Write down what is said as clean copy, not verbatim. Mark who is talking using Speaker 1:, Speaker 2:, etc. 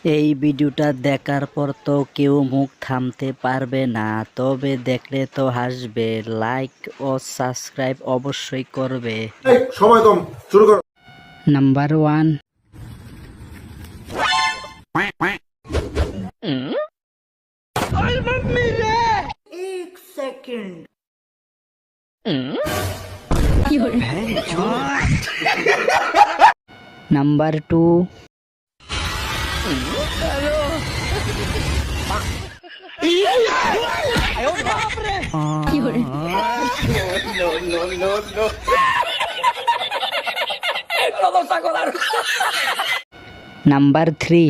Speaker 1: এই ভিডিওটা দেখার পর তো কেউ মুখ থামতে পারবে না, তবে দেখলে তো হাসবে। লাইক ও সাবস্ক্রাইব অবশ্যই করবে।
Speaker 2: সময় কম, শুরু করো।
Speaker 1: নাম্বার 1। নাম্বার 2। নাম্বার 3।